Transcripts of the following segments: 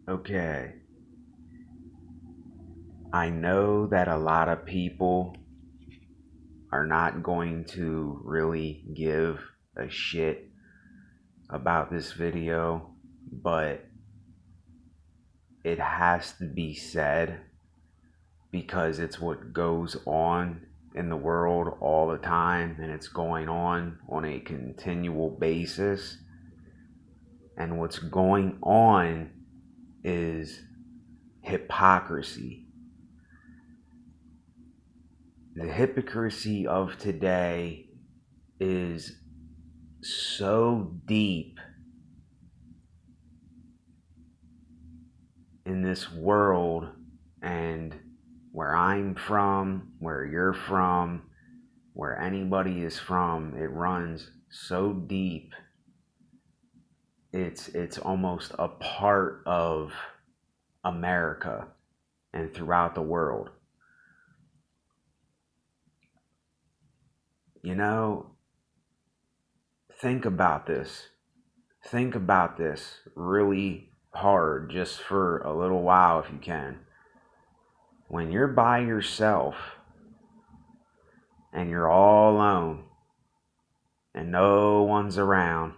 Okay, I know that a lot of people are not going to really give a shit about this video, but it has to be said because it's what goes on in the world all the time and it's going on a continual basis. And what's going on is hypocrisy. The hypocrisy of today is so deep in this world, and where I'm from, where you're from, where anybody is from, it runs so deep. It's almost a part of America and throughout the world. You know, think about this. Think about this really hard just for a little while if you can. When you're by yourself and you're all alone and no one's around,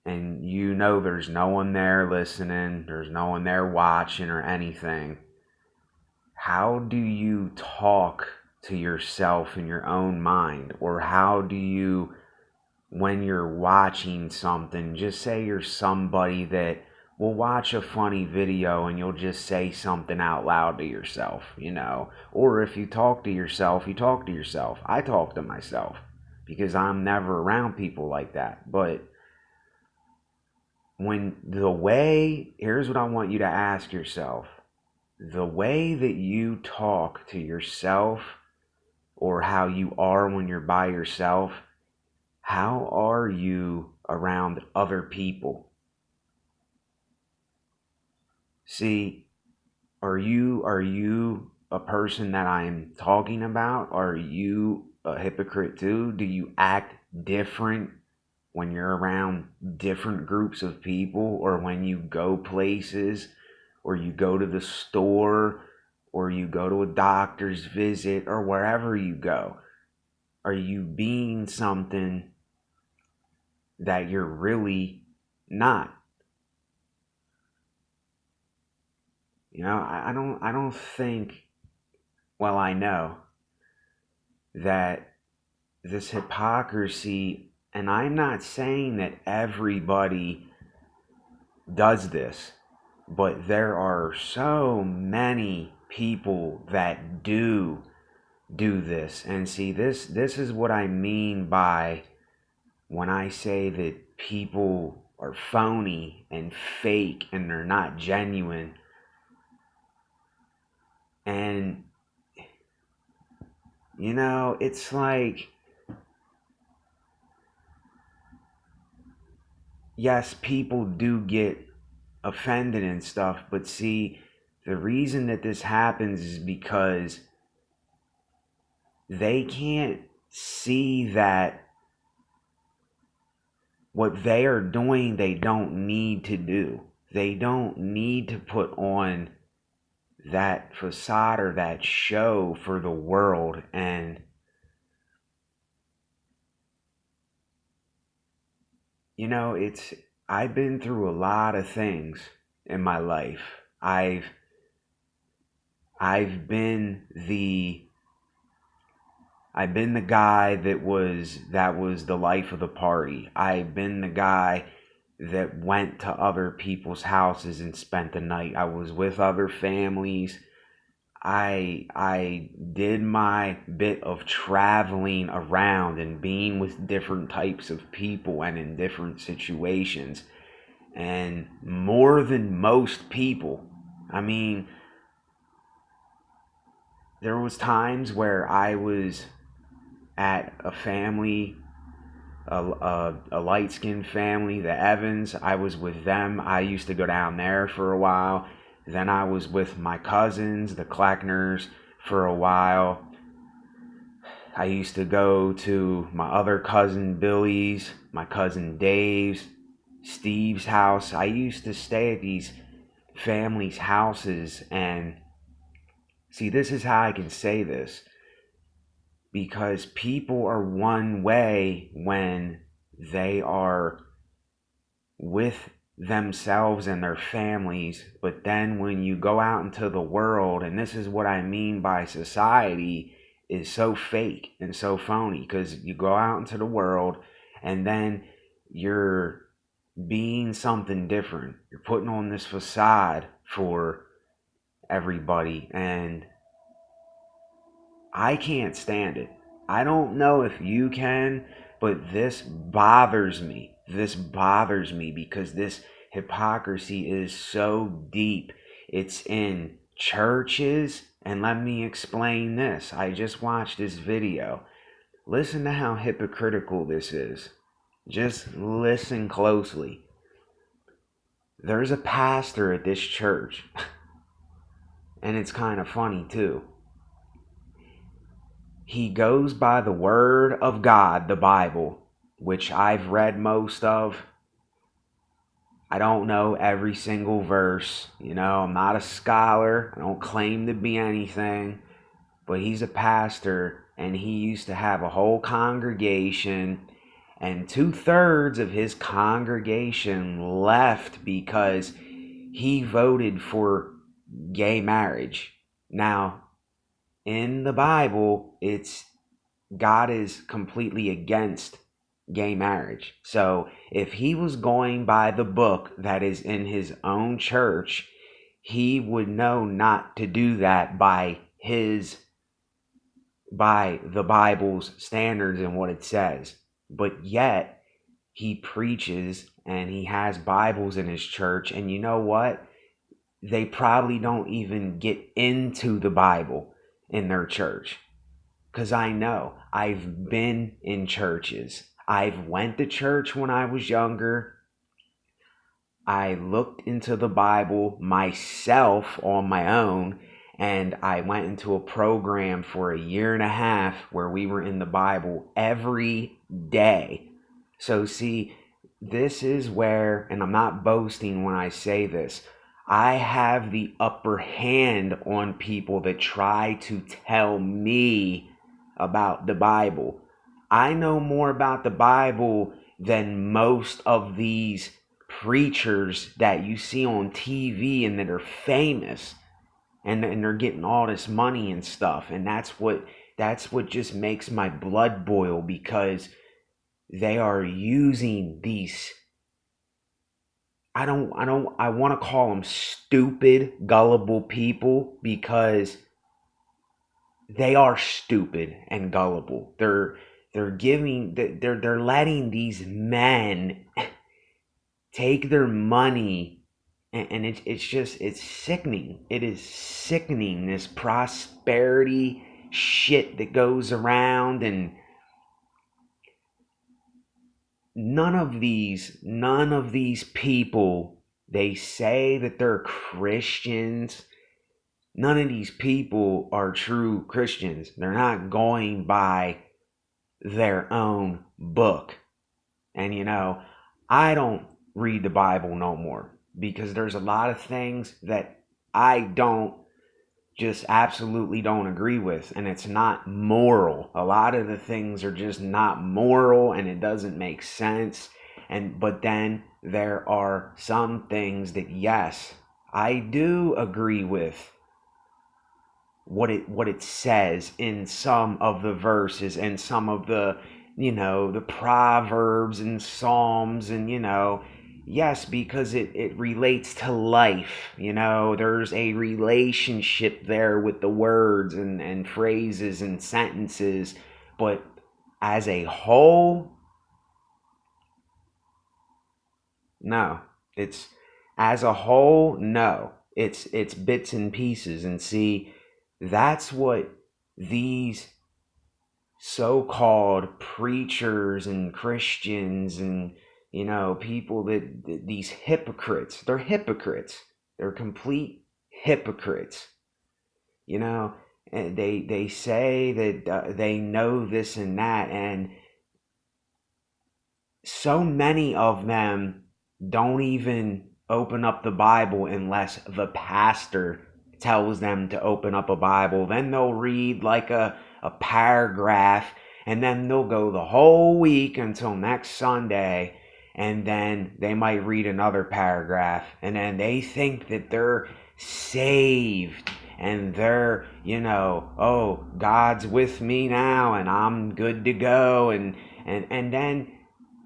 and you know there's no one there listening, there's no one there watching or anything, how do you talk to yourself in your own mind? Or how do you, when you're watching something, just say you're somebody that will watch a funny video and you'll just say something out loud to yourself, or if you talk to yourself, you talk to yourself. I talk to myself because I'm never around people like that. But here's what I want you to ask yourself: the way that you talk to yourself, or how you are when you're by yourself, how are you around other people? See, are you a person that I'm talking about? Are you a hypocrite too? Do you act different when you're around different groups of people, or when you go places, or you go to the store, or you go to a doctor's visit, or wherever you go? Are you being something that you're really not? I don't think, well, I know that this hypocrisy, and I'm not saying that everybody does this, but there are so many people that do this. And see, this is what I mean by when I say that people are phony and fake and they're not genuine. And it's like, yes, people do get offended and stuff, but see, the reason that this happens is because they can't see that what they are doing, they don't need to do. They don't need to put on that facade or that show for the world. And it's I've been through a lot of things in my life. I've been the guy that was the life of the party. I've been the guy that went to other people's houses and spent the night. I was with other families. I did my bit of traveling around and being with different types of people and in different situations. And more than most people, I mean, there was times where I was at a family, a light-skinned family, the Evans. I was with them. I used to go down there for a while. Then I was with my cousins, the Kleckners, for a while. I used to go to my other cousin Billy's, my cousin Dave's. Steve's house. I used to stay at these families' houses, and see, this is how I can say this, because people are one way when they are with themselves and their families, but then when you go out into the world, and this is what I mean by society is so fake and so phony, because you go out into the world and then you're being something different. You're putting on this facade for everybody, and I can't stand it. I don't know if you can, but this bothers me. This bothers me because this hypocrisy is so deep. It's in churches, and let me explain this. I just watched this video. Listen to how hypocritical this is. Just listen closely. There's a pastor at this church, and it's kind of funny too. He goes by the word of God, the Bible, which I've read most of. I don't know every single verse. I'm not a scholar. I don't claim to be anything. But he's a pastor, and he used to have a whole congregation, and 2/3 of his congregation left because he voted for gay marriage. Now, in the Bible, God is completely against gay marriage. So if he was going by the book that is in his own church, he would know not to do that by the Bible's standards and what it says. But yet he preaches and he has Bibles in his church, and you know what? They probably don't even get into the Bible in their church. Because I know I've been in churches. I've went to church when I was younger. I looked into the Bible myself on my own, and I went into a program for a year and a half where we were in the Bible every day. So see, this is where, and I'm not boasting when I say this, I have the upper hand on people that try to tell me about the Bible. I know more about the Bible than most of these preachers that you see on TV and that are famous, and they're getting all this money and stuff. And that's what just makes my blood boil, because they are using these, I want to call them stupid, gullible people, because they are stupid and gullible. They're letting these men take their money, and it's sickening. It is sickening, this prosperity shit that goes around, and none of these people, they say that they're Christians. None of these people are true Christians. They're not going by their own book. And I don't read the Bible no more, because there's a lot of things that I absolutely don't agree with, and it's not moral. A lot of the things are just not moral, and it doesn't make sense. But then there are some things that, yes, I do agree with what it says in some of the verses and some of the the Proverbs and Psalms, and yes, because it relates to life. There's a relationship there with the words and phrases and sentences. But as a whole, no. It's bits and pieces. And see, that's what these so-called preachers and Christians and people these hypocrites, they're hypocrites. They're complete hypocrites. And they say that they know this and that, and so many of them don't even open up the Bible unless the pastor tells them to open up a Bible. Then they'll read like a paragraph, and then they'll go the whole week until next Sunday, and then they might read another paragraph, and then they think that they're saved and they're, oh, God's with me now and I'm good to go. And then,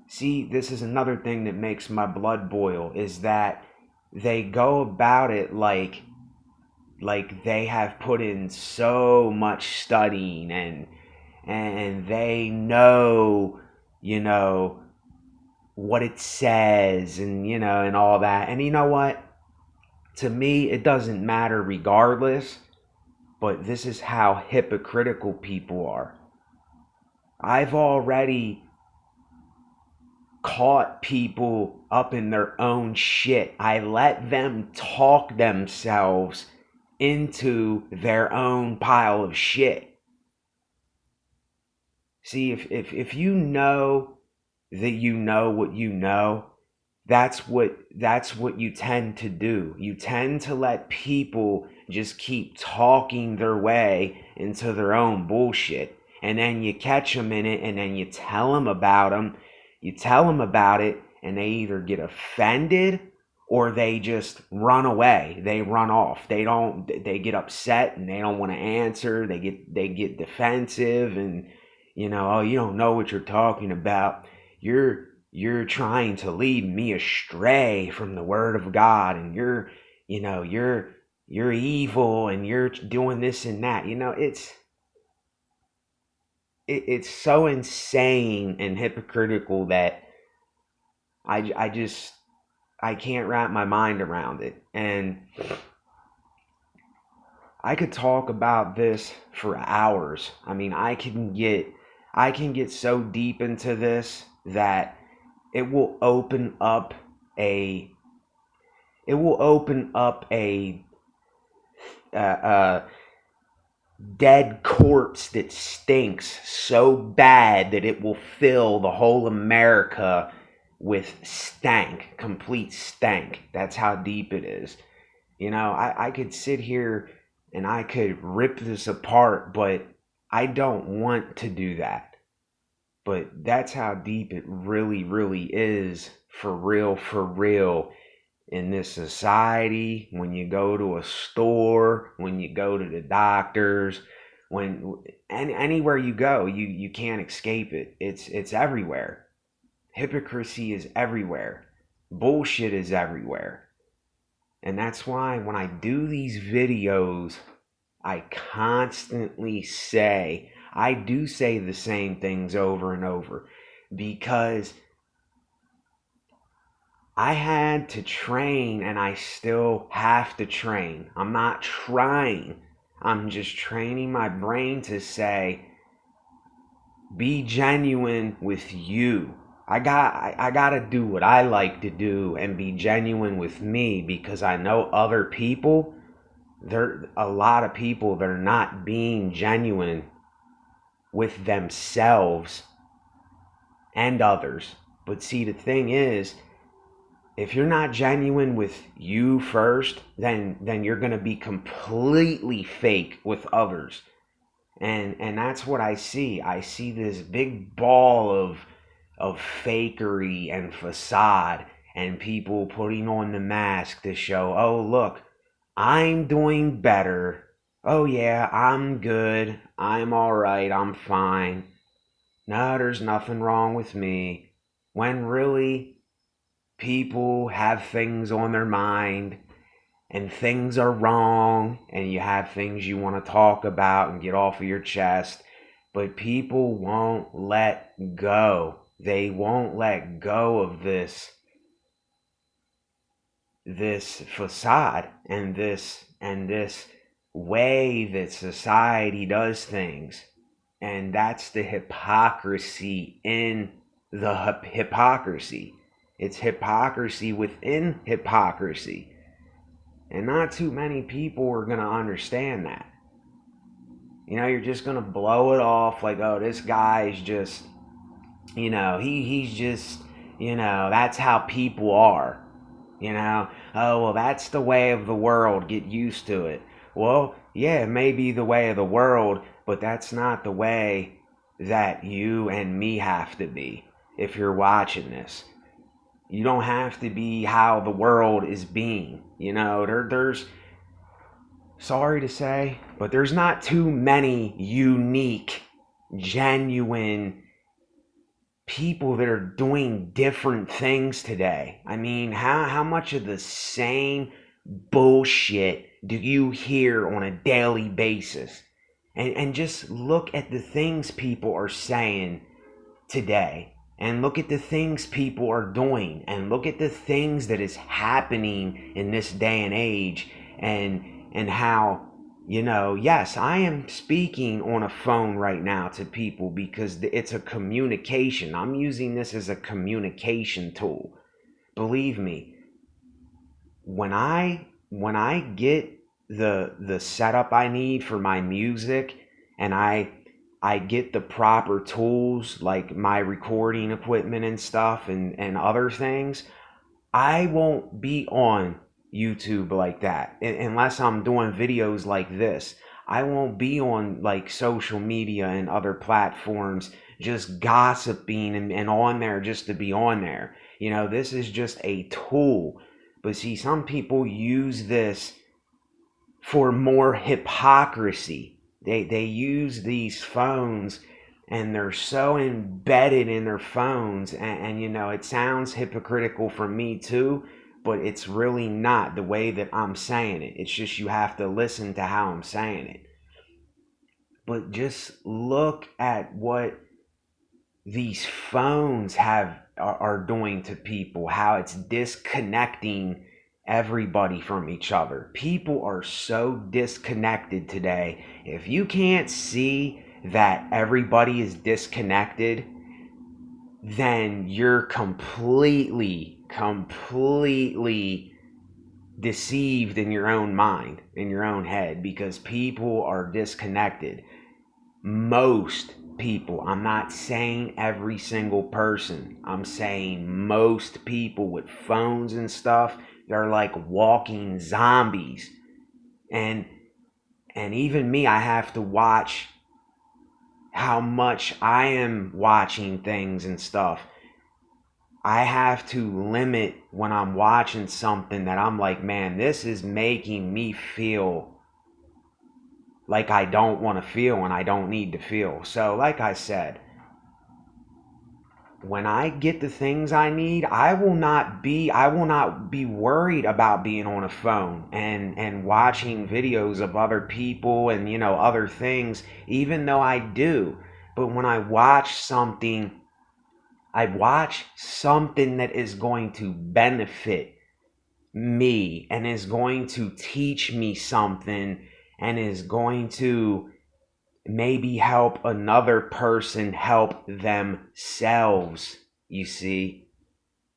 see, this is another thing that makes my blood boil, is that they go about it like they have put in so much studying, and they know, you know, what it says, and all that. And you know what? To me, it doesn't matter regardless, but this is how hypocritical people are. I've already caught people up in their own shit. I let them talk themselves into their own pile of shit. See, if you know that you know what you know, that's what you tend to do. You tend to let people just keep talking their way into their own bullshit, and then you catch them in it, and then you tell them about them. You tell them about it, and they either get offended or they just run away. They run off. They get upset and they don't want to answer. They get defensive, and oh, you don't know what you're talking about. You're trying to lead me astray from the word of God, and you're evil, and you're doing this and that. It's so insane and hypocritical that I can't wrap my mind around it. And I could talk about this for hours. I mean, I can get so deep into this that it will open up a dead corpse that stinks so bad that it will fill the whole America with stank, complete stank. That's how deep it is. I could sit here and I could rip this apart, but I don't want to do that. But that's how deep it really, really is, for real, in this society. When you go to a store, when you go to the doctors, anywhere you go, you can't escape it. It's everywhere. Hypocrisy is everywhere. Bullshit is everywhere. And that's why when I do these videos, I constantly say, I do say the same things over and over, because I had to train, and I still have to train. I'm not trying. I'm just training my brain to say, be genuine with you. I gotta do what I like to do and be genuine with me, because I know other people, a lot of people, they're not being genuine with themselves and others. But see, the thing is, if you're not genuine with you first, then you're going to be completely fake with others. And that's what I see. I see this big ball of fakery and facade, and people putting on the mask to show, oh, look, I'm doing better. Oh yeah, I'm good. I'm all right. I'm fine. No, there's nothing wrong with me. When really, people have things on their mind, and things are wrong, and you have things you want to talk about and get off of your chest, but people won't let go. They won't let go of this facade and this way that society does things. And that's the hypocrisy in the hypocrisy. It's hypocrisy within hypocrisy. And not too many people are going to understand that. You're just going to blow it off like, oh, this guy's just, he's just, That's how people are. Oh, well, that's the way of the world. Get used to it. Well, yeah, it may be the way of the world, but that's not the way that you and me have to be if you're watching this. You don't have to be how the world is being. There's, sorry to say, but there's not too many unique, genuine people that are doing different things today. I mean, how much of the same bullshit do you hear on a daily basis? And just look at the things people are saying today, and look at the things people are doing, and look at the things that is happening in this day and age, and how, yes, I am speaking on a phone right now to people because it's a communication. I'm using this as a communication tool. Believe me, when I get the setup I need for my music, and I get the proper tools like my recording equipment and stuff, and other things, I won't be on YouTube like that unless I'm doing videos like this. I won't be on like social media and other platforms just gossiping and on there just to be on there. This is just a tool. But see, some people use this for more hypocrisy. They use these phones, and they're so embedded in their phones, and it sounds hypocritical for me too, but it's really not the way that I'm saying it. It's just you have to listen to how I'm saying it. But just look at what these phones are doing to people, how it's disconnecting everybody from each other. People are so disconnected today. If you can't see that everybody is disconnected, then you're completely deceived in your own mind, in your own head, because people are disconnected. Most people, I'm not saying every single person, I'm saying most people with phones and stuff, they're like walking zombies. And even me, I have to watch how much I am watching things and stuff. I have to limit when I'm watching something that I'm like, man, this is making me feel like I don't want to feel and I don't need to feel. So like I said, when I get the things I need, I will not be worried about being on a phone and watching videos of other people and other things, even though I do. But when I watch something that is going to benefit me and is going to teach me something and is going to maybe help another person help themselves. You see,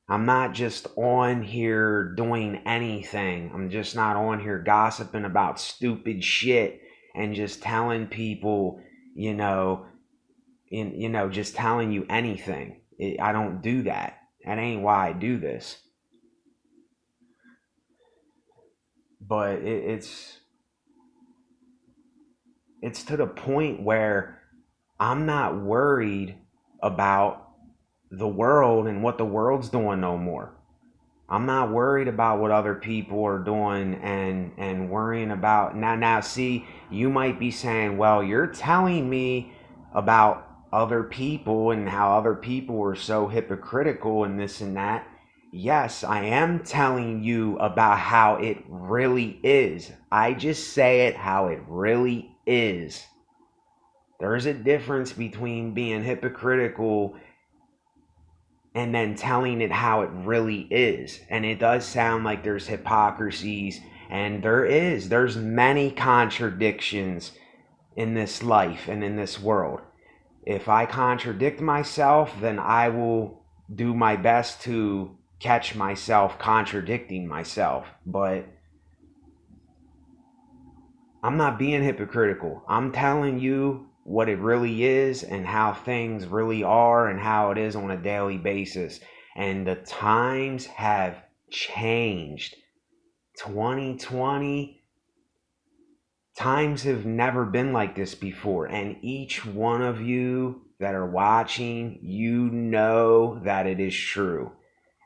I'm not just on here doing anything. I'm just not on here gossiping about stupid shit and just telling people, just telling you anything. I don't do that. That ain't why I do this. But it's to the point where I'm not worried about the world and what the world's doing no more. I'm not worried about what other people are doing and worrying about now see, you might be saying, well, you're telling me about other people and how other people are so hypocritical and this and that. Yes, I am telling you about how it really is. I just say it how it really is. There's a difference between being hypocritical and then telling it how it really is. And it does sound like there's hypocrisies, and there's many contradictions in this life and in this world. If I contradict myself, then I will do my best to catch myself contradicting myself. But I'm not being hypocritical. I'm telling you what it really is and how things really are and how it is on a daily basis. And the times have changed. 2020, times have never been like this before. And each one of you that are watching, you know that it is true.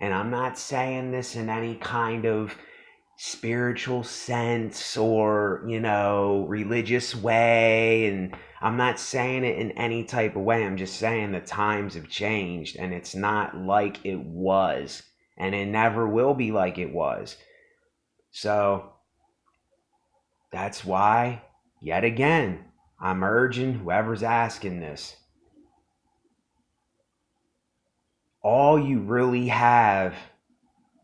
And I'm not saying this in any kind of spiritual sense or, religious way. And I'm not saying it in any type of way. I'm just saying the times have changed and it's not like it was. And it never will be like it was. So that's why, yet again, I'm urging whoever's asking this. All you really have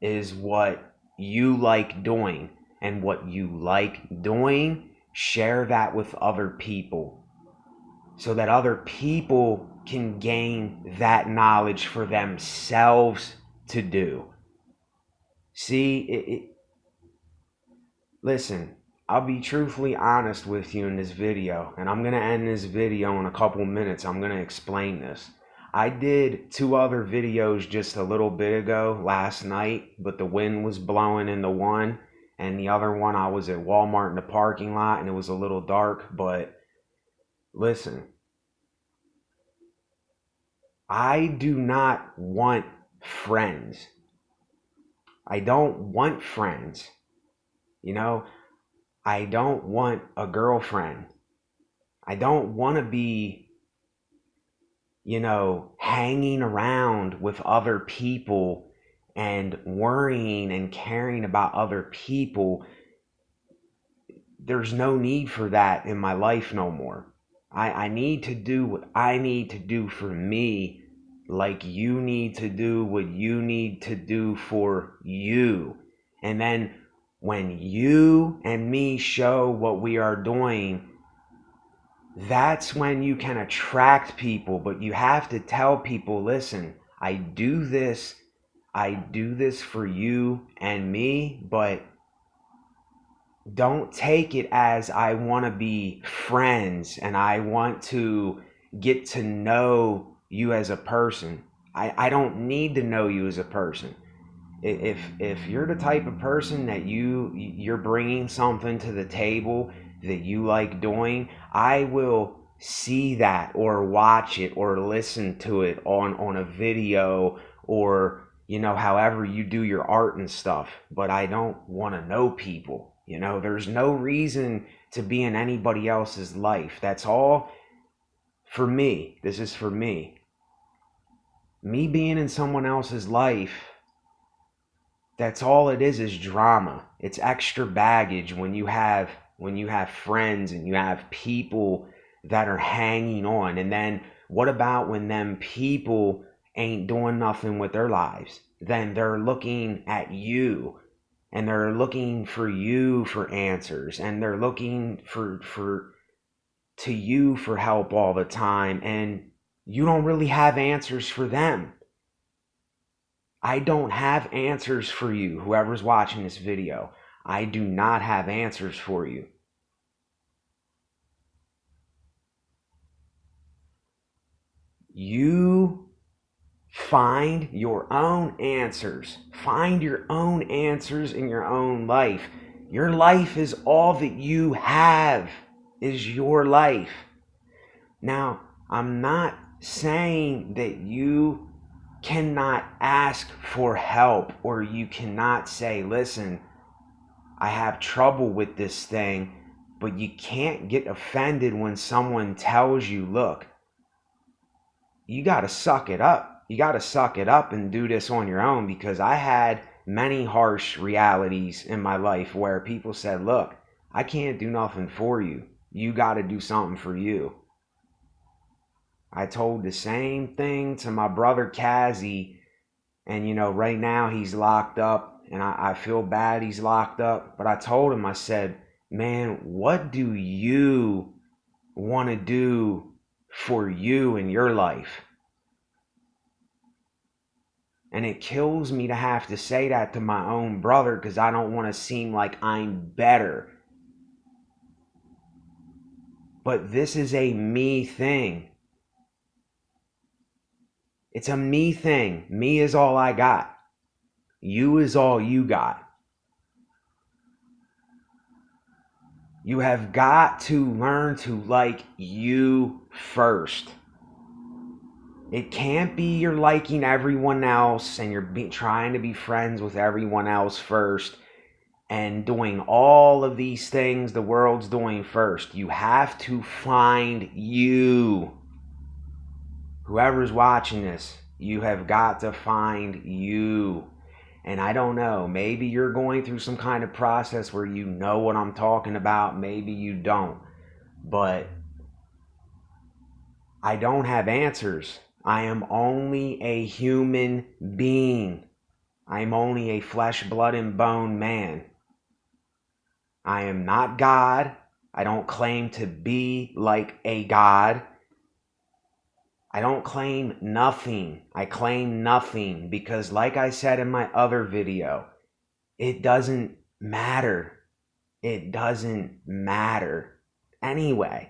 is what you like doing. And what you like doing, share that with other people so that other people can gain that knowledge for themselves to do. See, listen, I'll be truthfully honest with you in this video, and I'm going to end this video in a couple minutes. I'm going to explain this. I did 2 other videos just a little bit ago last night, but the wind was blowing in the one, and the other one I was at Walmart in the parking lot, and it was a little dark. But listen, I do not want friends. I don't want friends. I don't want a girlfriend. I don't want to be, hanging around with other people and worrying and caring about other people. There's no need for that in my life no more. I need to do what I need to do for me, like you need to do what you need to do for you. And then when you and me show what we are doing, that's when you can attract people. But you have to tell people, listen, I do this for you and me, but don't take it as I want to be friends and I want to get to know you as a person. I don't need to know you as a person. If you're the type of person that you're bringing something to the table that you like doing, I will see that or watch it or listen to it on a video or however you do your art and stuff. But I don't want to know people. There's no reason to be in anybody else's life. That's all for me. This is for me. Me being in someone else's life, that's all it is drama. It's extra baggage when you have friends and you have people that are hanging on. And then what about when them people ain't doing nothing with their lives? Then they're looking at you and they're looking for you for answers and they're looking to you for help all the time, and you don't really have answers for them. I don't have answers for you, whoever's watching this video. I do not have answers for you. You find your own answers. Find your own answers in your own life. Your life is all that you have, is your life. Now, I'm not saying that you cannot ask for help or you cannot say, listen, I have trouble with this thing, but you can't get offended when someone tells you, look, you got to suck it up. You got to suck it up and do this on your own, because I had many harsh realities in my life where people said, look, I can't do nothing for you. You got to do something for you. I told the same thing to my brother Kazi, and right now he's locked up, and I feel bad he's locked up, but I told him, I said, man, what do you want to do for you in your life? And it kills me to have to say that to my own brother, because I don't want to seem like I'm better. But this is a me thing. It's a me thing. Me is all I got. You is all you got. You have got to learn to like you first. It can't be you're liking everyone else and you're trying to be friends with everyone else first and doing all of these things the world's doing first. You have to find you. Whoever's watching this, you have got to find you. And I don't know, maybe you're going through some kind of process where you know what I'm talking about, maybe you don't. But I don't have answers. I am only a human being. I am only a flesh, blood, and bone man. I am not God. I don't claim to be like a God. I don't claim nothing. I claim nothing because, like I said in my other video, it doesn't matter. It doesn't matter anyway.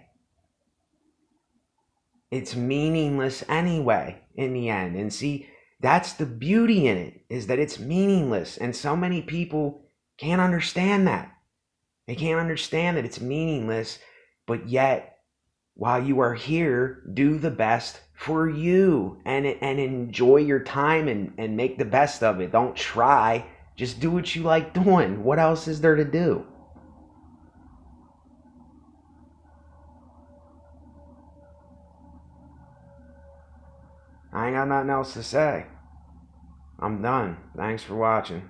It's meaningless anyway in the end. And see, that's the beauty in it, is that it's meaningless. And so many people can't understand that. They can't understand that it's meaningless, but yet, while you are here, do the best for you and enjoy your time and make the best of it. Don't try. Just do what you like doing. What else is there to do? I ain't got nothing else to say. I'm done. Thanks for watching.